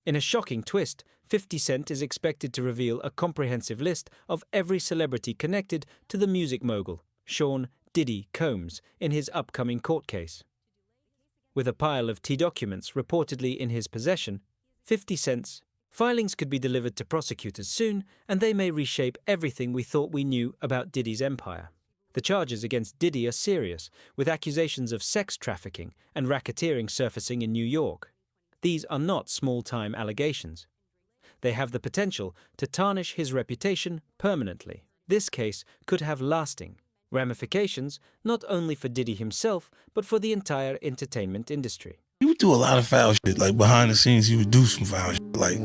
In a shocking twist, 50 Cent is expected to reveal a comprehensive list of every celebrity connected to the music mogul, Sean Diddy Combs, in his upcoming court case. With a pile of documents reportedly in his possession, 50 Cent's filings could be delivered to prosecutors soon, and they may reshape everything we thought we knew about Diddy's empire. The charges against Diddy are serious, with accusations of sex trafficking and racketeering surfacing in New York. These are not small-time allegations. They have the potential to tarnish his reputation permanently. This case could have lasting ramifications not only for Diddy himself, but for the entire entertainment industry. He would do a lot of foul shit, like behind the scenes he would do some foul shit, like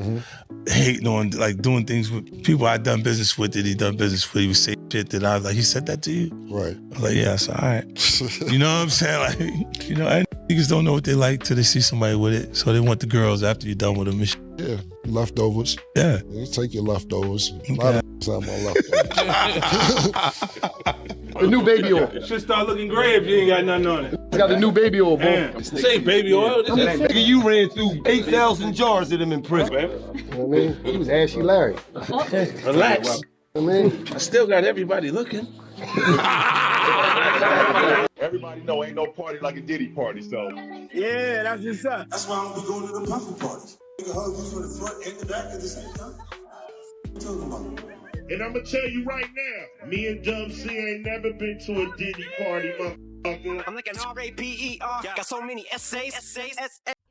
hating on, like doing things with people I'd done business with that he done business with. He would say shit that I was like, he said that to you? Right. I was like, yeah, it's all right. You know what I'm saying? Like, you know, and niggas don't know what they like till they see somebody with it, so they want the girls after you're done with them and shit. Yeah, leftovers. Yeah. You take your leftovers. A lot of time on leftovers. The new baby oil. Should start looking gray if you ain't got nothing on it. It's got the new baby oil, bro. This ain't baby oil. This is Nigga, you ran through 8,000 jars of them in prison. You know what I mean? He was Ashy Larry. relax. I mean, I still got everybody looking. Everybody know ain't no party like a Diddy party, so. Yeah, that's just up. That's why I don't be going to the puffy parties. Nigga hug you from the front and the back at the same time. What you talking about? And I'ma tell you right now, me and Dub C ain't never been to a Diddy party, motherfucker. I'm like an R-A-P-E-R, got so many essays.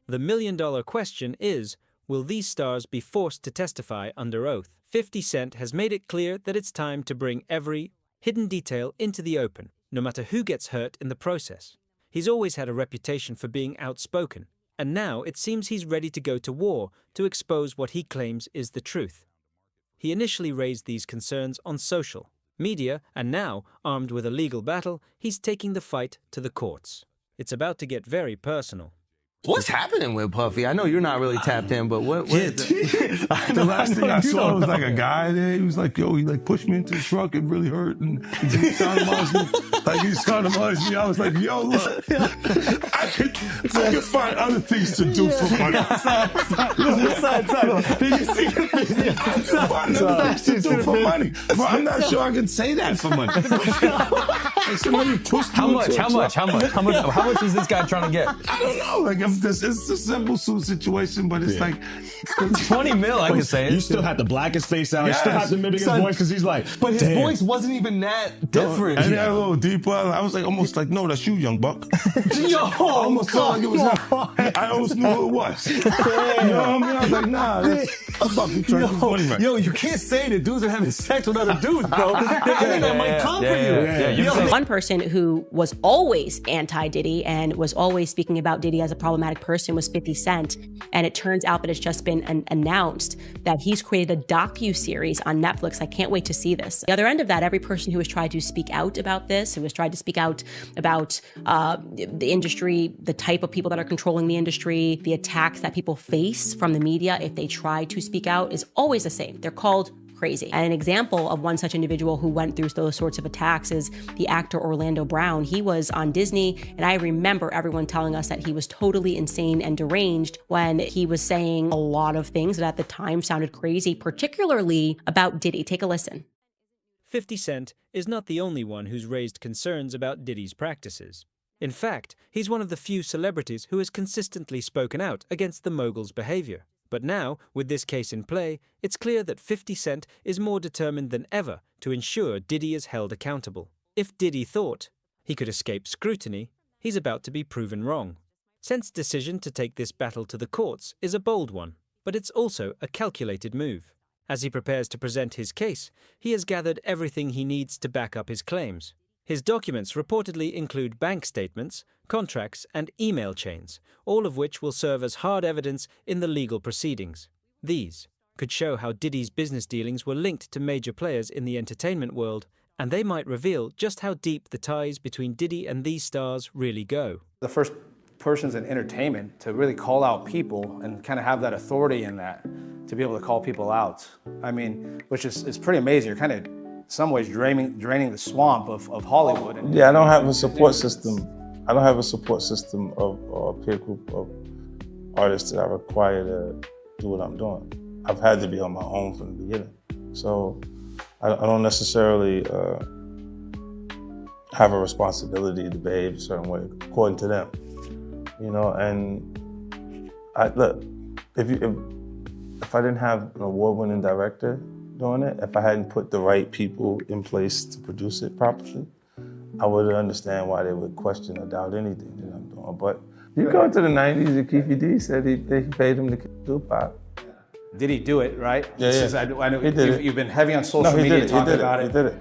The million-dollar question is, will these stars be forced to testify under oath? 50 Cent has made it clear that it's time to bring every hidden detail into the open, no matter who gets hurt in the process. He's always had a reputation for being outspoken, and now it seems he's ready to go to war to expose what he claims is the truth. He initially raised these concerns on social media, and now, armed with a legal battle, he's taking the fight to the courts. It's about to get very personal. What's happening with Puffy? I know you're not really tapped in, but what is it? The last thing I saw was like a guy there. He was like, yo, he like pushed me into the truck. It really hurt. And he sounded me. I was like, yo, look, I could find other things to do for money. Did you see the video? I could find other things to do for money. Bro, I'm not sure I can say that for money. Like somebody pushed me How much is this guy trying to get? I don't know. Like, it's a simple suit situation, but it's like 20 mil, I can say it. You still have to black his face out. Yes. You still have to mimic his voice because he's like, but his damn. voice wasn't even that different. And a little deeper. I was like, almost like, no, that's you, young buck. Yo, I almost felt like it was him. I almost knew who it was. You know what I mean? I was like, nah, that's Buck. You trying to get money right. Yo, you can't say that dudes are having sex with other dudes, bro. The internet might come for you. One person who was always anti-Diddy and was always speaking about Diddy as a problematic person was 50 Cent. And it turns out that it's just been announced that he's created a docu-series on Netflix. I can't wait to see this. The other end of that, every person who has tried to speak out about this, who has tried to speak out about the industry, the type of people that are controlling the industry, the attacks that people face from the media if they try to speak out, is always the same. They're called crazy. And an example of one such individual who went through those sorts of attacks is the actor Orlando Brown. He was on Disney, and I remember everyone telling us that he was totally insane and deranged when he was saying a lot of things that at the time sounded crazy, particularly about Diddy. Take a listen. 50 Cent is not the only one who's raised concerns about Diddy's practices. In fact, he's one of the few celebrities who has consistently spoken out against the mogul's behavior. But now, with this case in play, it's clear that 50 Cent is more determined than ever to ensure Diddy is held accountable. If Diddy thought he could escape scrutiny, he's about to be proven wrong. Cent's decision to take this battle to the courts is a bold one, but it's also a calculated move. As he prepares to present his case, he has gathered everything he needs to back up his claims. His documents reportedly include bank statements, contracts, and email chains, all of which will serve as hard evidence in the legal proceedings. These could show how Diddy's business dealings were linked to major players in the entertainment world, and they might reveal just how deep the ties between Diddy and these stars really go. The first persons in entertainment to really call out people and kind of have that authority in that, to be able to call people out. I mean, which is pretty amazing. You're kind of, in some ways, draining the swamp of Hollywood. Yeah, I don't have a support system. I don't have a support system of a peer group of artists that I require do what I'm doing. I've had to be on my own from the beginning. So I don't necessarily have a responsibility to behave a certain way according to them. You know, and look, if I didn't have an award-winning director doing it, if I hadn't put the right people in place to produce it properly, I would understand why they would question or doubt anything that I'm doing. But you go to the 90s, and Keefy D said he paid him to kill Tupac. Did he do it, right? Yeah, I know he did it. You've been heavy on social media talking about it. He did it.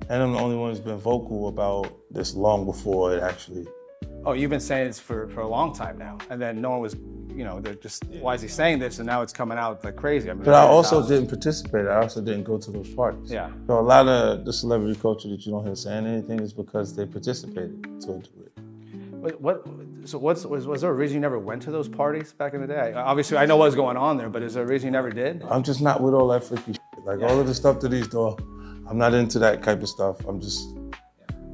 And I'm the only one who's been vocal about this long before it actually. Oh, you've been saying this for a long time now. And then no one was, you know, they're just, why is he saying this? And now it's coming out like crazy. I mean, but I also didn't participate. I also didn't go to those parties. Yeah. So a lot of the celebrity culture that you don't hear saying anything is because they participated to a degree. Was there a reason you never went to those parties back in the day? Obviously, I know what was going on there, but is there a reason you never did? I'm just not with all that freaky shit. Like all of the stuff that he's doing, I'm not into that type of stuff. I'm just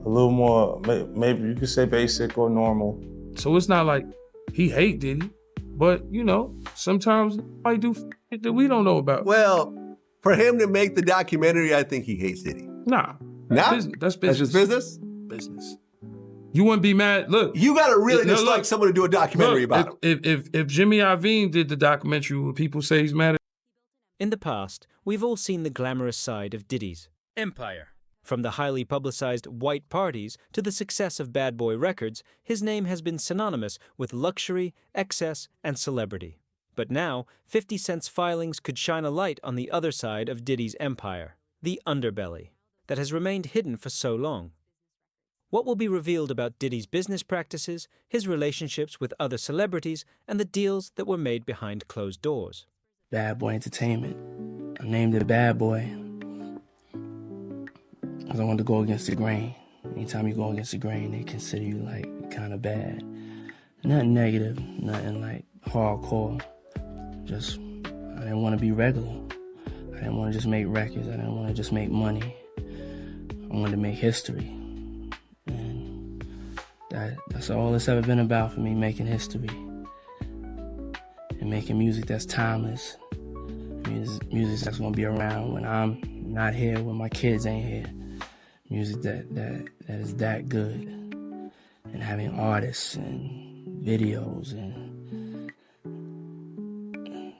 a little more, maybe you could say basic or normal. So it's not like he hate Diddy, but you know, sometimes I do shit that we don't know about. Well, for him to make the documentary, I think he hates Diddy. Nah. Nah? That's business. That's just business? Business. You wouldn't be mad. Look, you gotta really dislike someone to do a documentary about him. If Jimmy Iovine did the documentary, would people say he's mad at? In the past, we've all seen the glamorous side of Diddy's empire. From the highly publicized white parties to the success of Bad Boy Records, his name has been synonymous with luxury, excess, and celebrity. But now, 50 Cent's filings could shine a light on the other side of Diddy's empire, the underbelly, that has remained hidden for so long. What will be revealed about Diddy's business practices, his relationships with other celebrities, and the deals that were made behind closed doors? Bad Boy Entertainment. I named it Bad Boy because I wanted to go against the grain. Anytime you go against the grain, they consider you like kind of bad. Nothing negative, nothing like hardcore. Just, I didn't want to be regular. I didn't want to just make records. I didn't want to just make money. I wanted to make history. And that's all it's ever been about for me, making history. And making music that's timeless. Music that's gonna be around when I'm not here, when my kids ain't here. Music that is that good. And having artists and videos and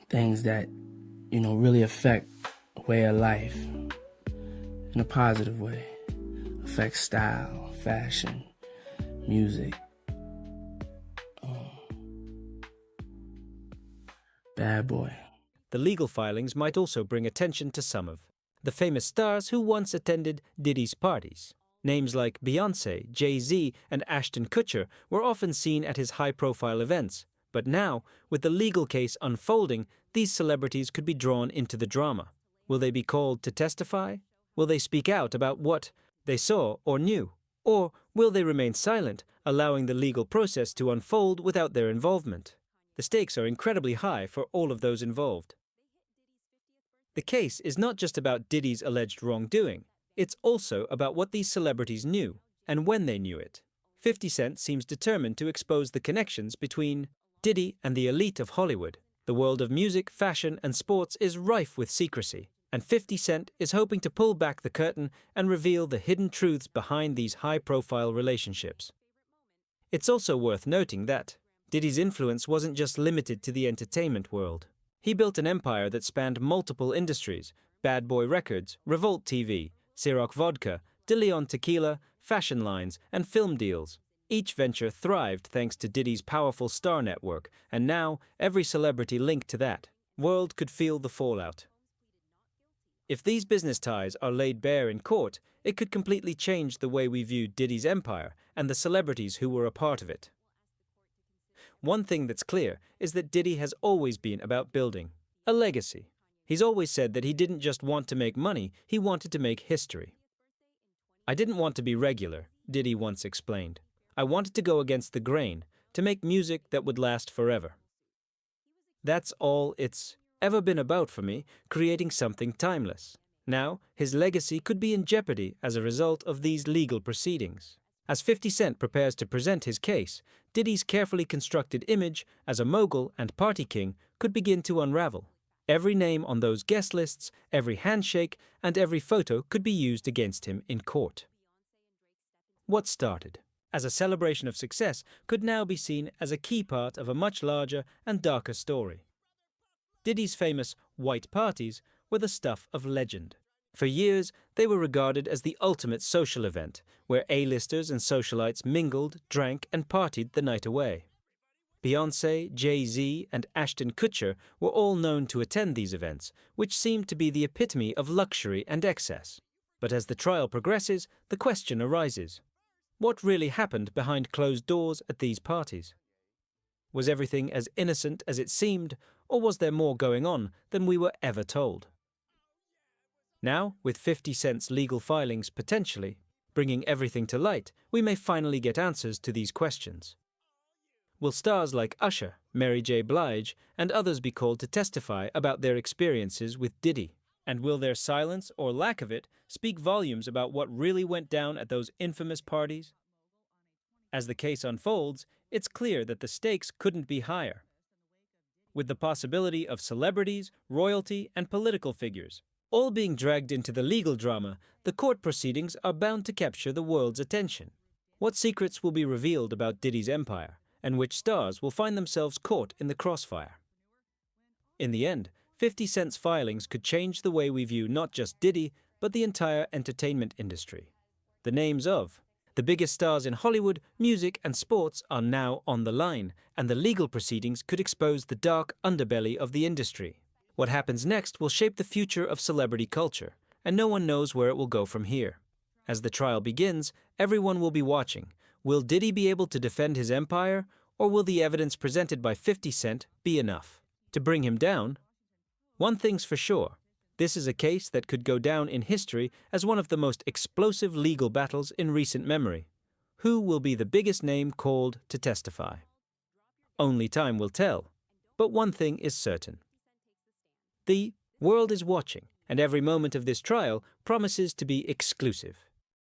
things that, you know, really affect way of life in a positive way. Affect style, fashion, music. Bad Boy. The legal filings might also bring attention to some of the famous stars who once attended Diddy's parties. Names like Beyoncé, Jay-Z, and Ashton Kutcher were often seen at his high-profile events. But now, with the legal case unfolding, these celebrities could be drawn into the drama. Will they be called to testify? Will they speak out about what they saw or knew? Or will they remain silent, allowing the legal process to unfold without their involvement? The stakes are incredibly high for all of those involved. The case is not just about Diddy's alleged wrongdoing. It's also about what these celebrities knew and when they knew it. 50 Cent seems determined to expose the connections between Diddy and the elite of Hollywood. The world of music, fashion, and sports is rife with secrecy, and 50 Cent is hoping to pull back the curtain and reveal the hidden truths behind these high-profile relationships. It's also worth noting that Diddy's influence wasn't just limited to the entertainment world. He built an empire that spanned multiple industries: Bad Boy Records, Revolt TV, Ciroc Vodka, De Leon Tequila, fashion lines, and film deals. Each venture thrived thanks to Diddy's powerful star network, and now every celebrity linked to that world could feel the fallout. If these business ties are laid bare in court, it could completely change the way we view Diddy's empire and the celebrities who were a part of it. One thing that's clear is that Diddy has always been about building a legacy. He's always said that he didn't just want to make money, he wanted to make history. "I didn't want to be regular," Diddy once explained. "I wanted to go against the grain, to make music that would last forever." That's all it's ever been about for me, creating something timeless. Now, his legacy could be in jeopardy as a result of these legal proceedings. As 50 Cent prepares to present his case, Diddy's carefully constructed image as a mogul and party king could begin to unravel. Every name on those guest lists, every handshake, and every photo could be used against him in court. What started as a celebration of success could now be seen as a key part of a much larger and darker story. Diddy's famous white parties were the stuff of legend. For years, they were regarded as the ultimate social event, where A-listers and socialites mingled, drank, and partied the night away. Beyoncé, Jay-Z, and Ashton Kutcher were all known to attend these events, which seemed to be the epitome of luxury and excess. But as the trial progresses, the question arises: what really happened behind closed doors at these parties? Was everything as innocent as it seemed, or was there more going on than we were ever told? Now, with 50 Cent's legal filings potentially bringing everything to light, we may finally get answers to these questions. Will stars like Usher, Mary J. Blige, and others be called to testify about their experiences with Diddy? And will their silence, or lack of it, speak volumes about what really went down at those infamous parties? As the case unfolds, it's clear that the stakes couldn't be higher. With the possibility of celebrities, royalty, and political figures all being dragged into the legal drama, the court proceedings are bound to capture the world's attention. What secrets will be revealed about Diddy's empire, and which stars will find themselves caught in the crossfire? In the end, 50 Cent's filings could change the way we view not just Diddy, but the entire entertainment industry. The names of the biggest stars in Hollywood, music, and sports are now on the line, and the legal proceedings could expose the dark underbelly of the industry. What happens next will shape the future of celebrity culture, and no one knows where it will go from here. As the trial begins, everyone will be watching. Will Diddy be able to defend his empire, or will the evidence presented by 50 Cent be enough to bring him down? One thing's for sure, this is a case that could go down in history as one of the most explosive legal battles in recent memory. Who will be the biggest name called to testify? Only time will tell, but one thing is certain. The world is watching, and every moment of this trial promises to be exclusive.